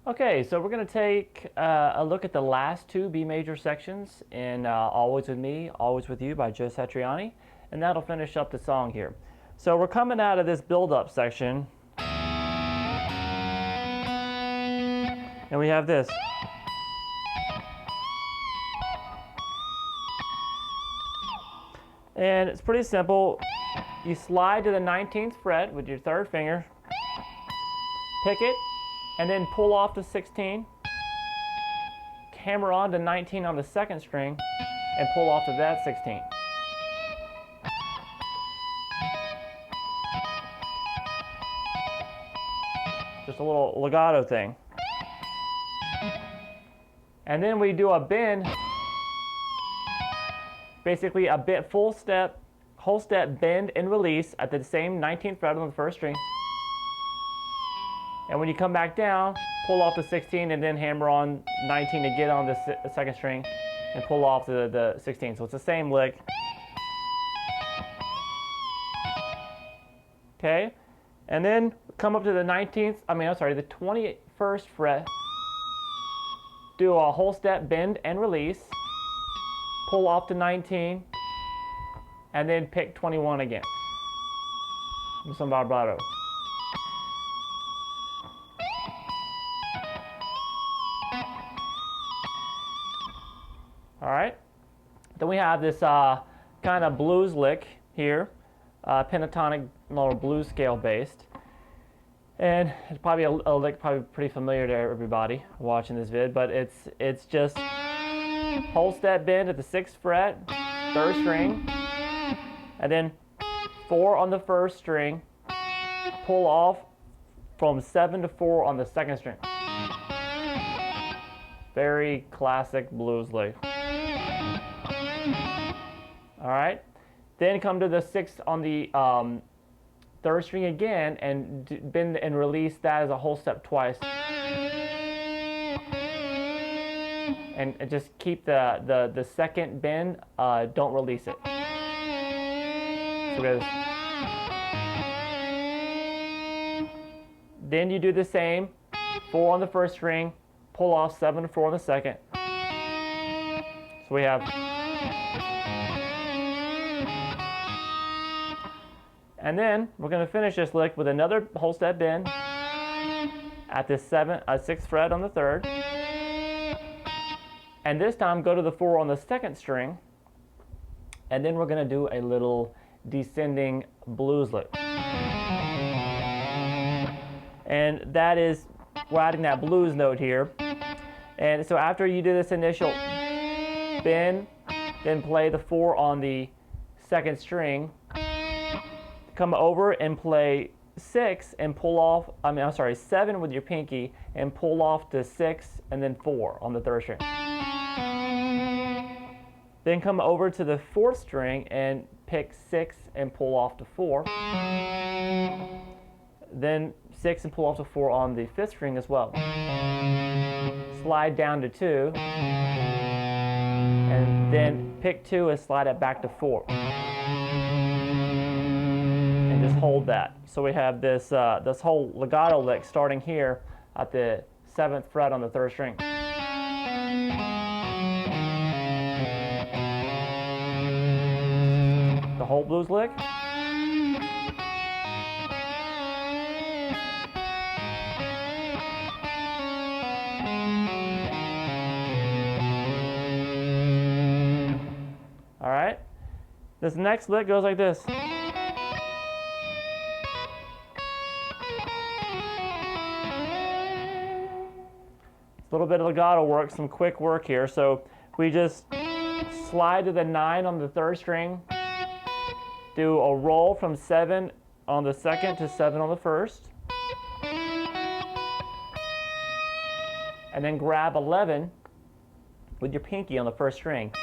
Okay, so we're going to take a look at the last two B major sections in Always With Me, Always With You by Joe Satriani, and that'll finish up the song here. So we're coming out of this build-up section, and we have this. And it's pretty simple. You slide to the 19th fret with your third finger, pick it, and then pull off the 16, hammer on to 19 on the second string, and pull off to that 16. Just a little legato thing. And then we do a bend, basically a bit full step, whole step bend and release at the same 19th fret on the first string. And when you come back down, pull off the 16 and then hammer on 19 to get on the second string and pull off the 16. So it's the same lick. Okay, and then come up to the 21st fret, do a whole step bend and release, pull off to 19, and then pick 21 again with some vibrato. All right, then we have this kind of blues lick here, pentatonic, little blues scale based, and it's probably a lick probably pretty familiar to everybody watching this vid, but it's just whole step bend at the 6th fret, 3rd string, and then 4 on the 1st string, pull off from 7 to 4 on the 2nd string. Very classic blues lick. All right, then come to the 6th on the 3rd string again and bend and release that as a whole step twice. And just keep the second bend, don't release it. So then you do the same, 4 on the 1st string, pull off 7 to 4 on the 2nd. So we have, and then we're going to finish this lick with another whole step bend at the 6th fret on the 3rd. And this time go to the 4 on the 2nd string, and then we're going to do a little descending blues lick. And that is, we're adding that blues note here. And so after you do this initial bend, then play the 4 on the 2nd string, come over and play 6 and pull off, 7 with your pinky and pull off to 6 and then 4 on the 3rd string. Then come over to the 4th string and pick 6 and pull off to 4. Then 6 and pull off to 4 on the 5th string as well. Slide down to 2. And then pick 2 and slide it back to 4. And just hold that. So we have this, this whole legato lick starting here at the 7th fret on the 3rd string. The whole blues lick. All right. This next lick goes like this. It's a little bit of legato work, some quick work here. So we just slide to the 9 on the 3rd string, do a roll from 7 on the 2nd to 7 on the 1st, and then grab 11 with your pinky on the 1st string.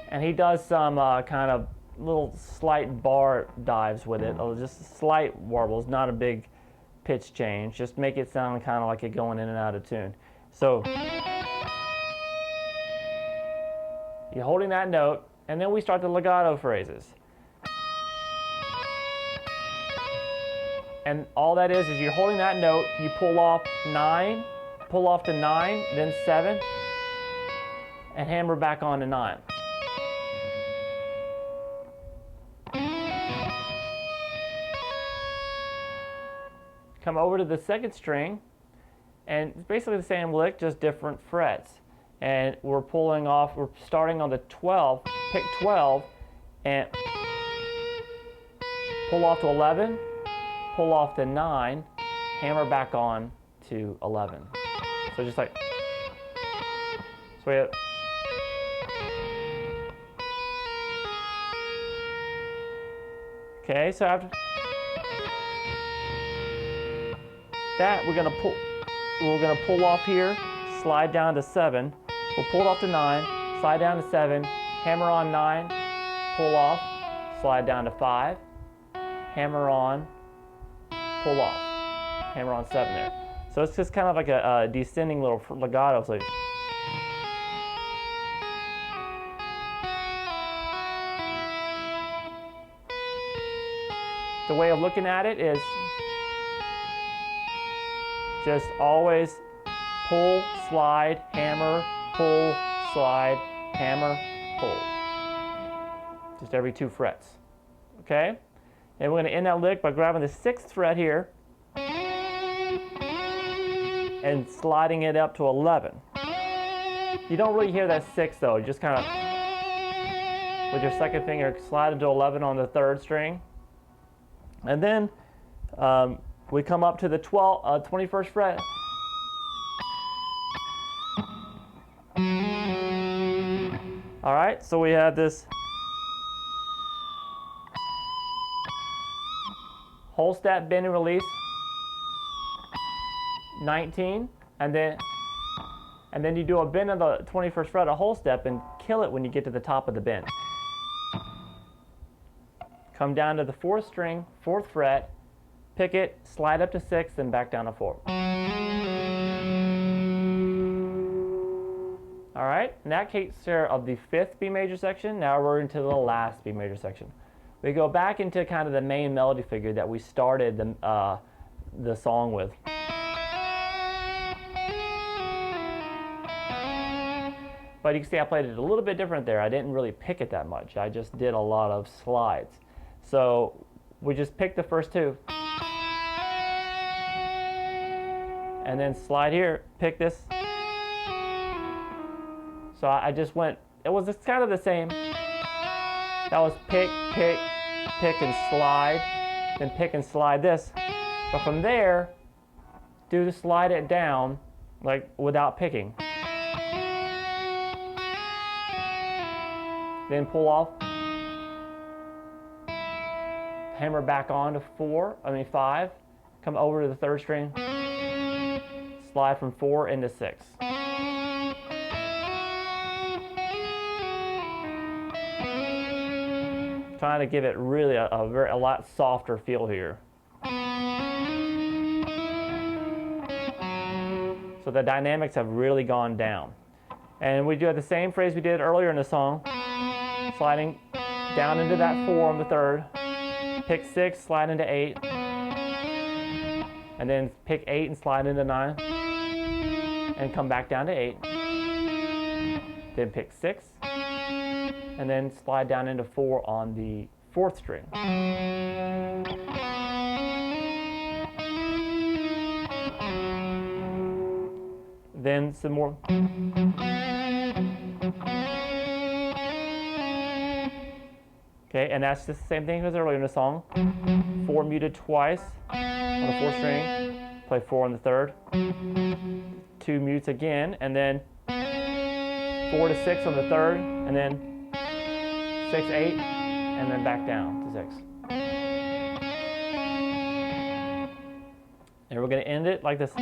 And he does some kind of little slight bar dives with it, just slight warbles, not a big pitch change. Just make it sound kind of like you're going in and out of tune. So you're holding that note, and then we start the legato phrases. And all that is you're holding that note, you pull off 9, pull off to 9, then 7, and hammer back on to 9. Come over to the second string, and it's basically the same lick, just different frets. And we're pulling off, we're starting on the 12, pick 12, and pull off to 11, pull off to 9, hammer back on to 11. So just like, so we have, okay, so after that, we're gonna pull off here, slide down to 7. We'll pull it off to 9, slide down to 7, hammer on 9, pull off, slide down to 5, hammer on, pull off, hammer on 7 there. So it's just kind of like a descending little legato. So the way of looking at it is just always pull, slide, hammer, pull, slide, hammer, pull. Just every 2 frets. Okay? And we're going to end that lick by grabbing the 6th fret here and sliding it up to 11. You don't really hear that 6 though. You just kind of, with your second finger, slide it to 11 on the 3rd string. And then we come up to the 21st fret. All right, so we have this whole step bend and release, 19, and then you do a bend on the 21st fret, a whole step, and kill it when you get to the top of the bend. Come down to the 4th string, 4th fret, pick it, slide up to 6, then back down to 4. All right, and that takes care of the 5th B major section. Now we're into the last B major section. We go back into kind of the main melody figure that we started the song with. But you can see I played it a little bit different there. I didn't really pick it that much. I just did a lot of slides. So we just picked the first 2. And then slide here, pick this. So I just went, it was kind of the same. That was pick, pick, pick and slide, then pick and slide this. But from there, do the slide it down, like without picking. Then pull off, hammer back on to 5, come over to the 3rd string, slide from 4 into 6. Trying to give it really a lot softer feel here. So the dynamics have really gone down. And we do the same phrase we did earlier in the song, sliding down into that 4 on the 3rd, pick 6, slide into 8, and then pick 8 and slide into 9, and come back down to 8, then pick 6, and then slide down into 4 on the 4th string. Then some more. Okay, and that's the same thing as earlier in the song. 4 muted twice on the 4th string, play 4 on the 3rd, 2 mutes again, and then 4 to 6 on the 3rd, and then 6, 8, and then back down to 6. And we're going to end it like this.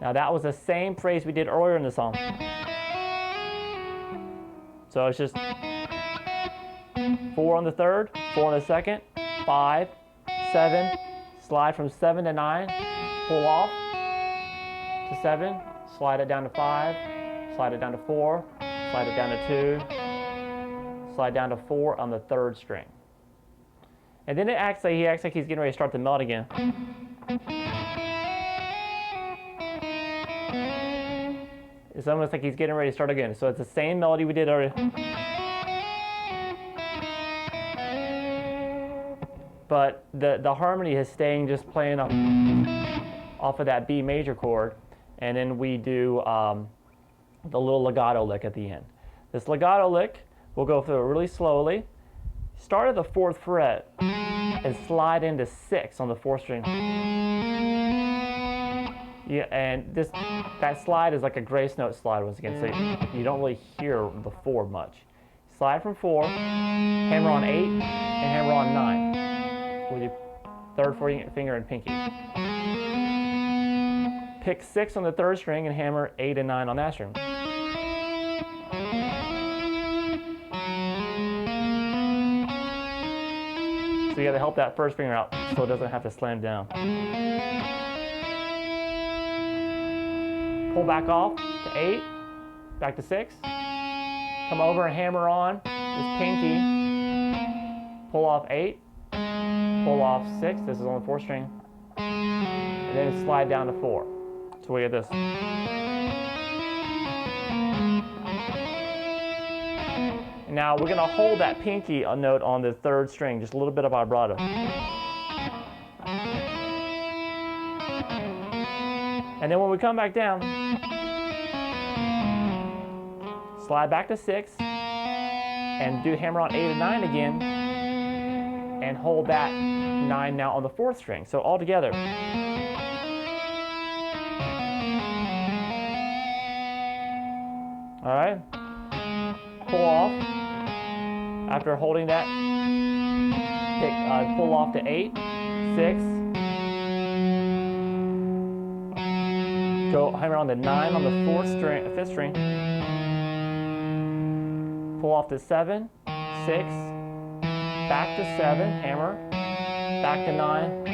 Now that was the same phrase we did earlier in the song. So it's just 4 on the 3rd, 4 on the 2nd, 5, 7, slide from 7 to 9, pull off to 7, slide it down to 5, slide it down to 4, slide it down to 2, slide down to 4 on the 3rd string. And then he acts like he's getting ready to start the melody again. It's almost like he's getting ready to start again. So it's the same melody we did already. But the harmony is staying just playing off of that B major chord. And then we do the little legato lick at the end. This legato lick, we'll go through it really slowly. Start at the 4th fret and slide into 6 on the 4th string. Yeah, and that slide is like a grace note slide once again, so you don't really hear the 4 much. Slide from 4, hammer on 8, and hammer on 9 with your 3rd finger and pinky. Pick 6 on the 3rd string and hammer 8 and 9 on that string. So you got to help that 1st finger out so it doesn't have to slam down. Pull back off to 8, back to 6. Come over and hammer on this pinky. Pull off 8, pull off 6. This is on the 4th string. And then slide down to 4. So we get this. Now we're going to hold that pinky note on the 3rd string, just a little bit of vibrato. And then when we come back down, slide back to 6 and do hammer on 8 and 9 again and hold that 9 now on the 4th string. So all together. All right, pull off. After holding that, pull off to 8, 6. Go hammer on the 9 on the 5th string. Pull off to 7, 6, back to 7, hammer, back to 9,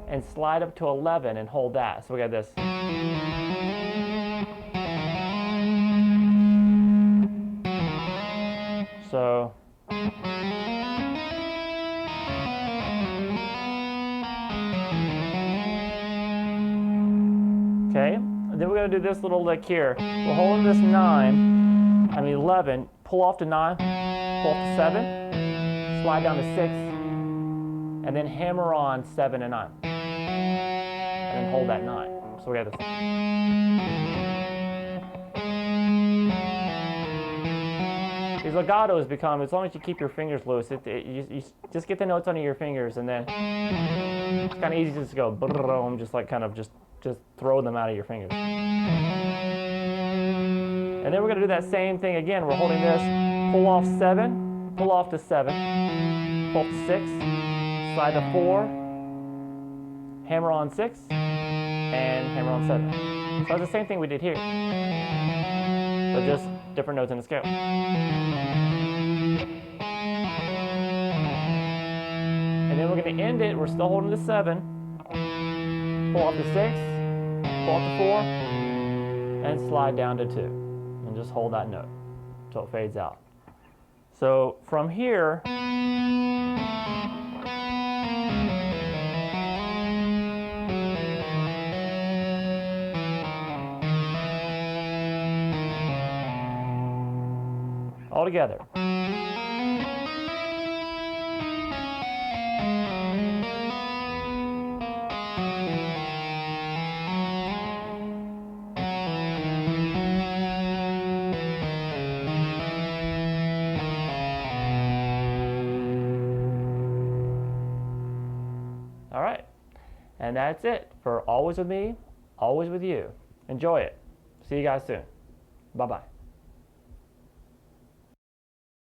and slide up to 11 and hold that. So we got this. So okay, and then we're going to do this little lick here. We're holding this 11, pull off to 9, pull off to 7, slide down to 6, and then hammer on 7 and 9. And then hold that 9. So we got this. These legatos become, as long as you keep your fingers loose, you just get the notes under your fingers, and then it's kind of easy to just go boom, just like kind of just throw them out of your fingers. And then we're going to do that same thing again. We're holding this, pull off 7, pull off to 7, pull to 6, slide to 4, hammer on 6, and hammer on 7. So it's the same thing we did here, but just different notes in the scale. And then we're going to end it. We're still holding the 7. Pull off the 6, pull off the 4, and slide down to 2. And just hold that note until it fades out. So from here, all together. All right, and that's it for Always With Me, Always With You. Enjoy it. See you guys soon. Bye-bye.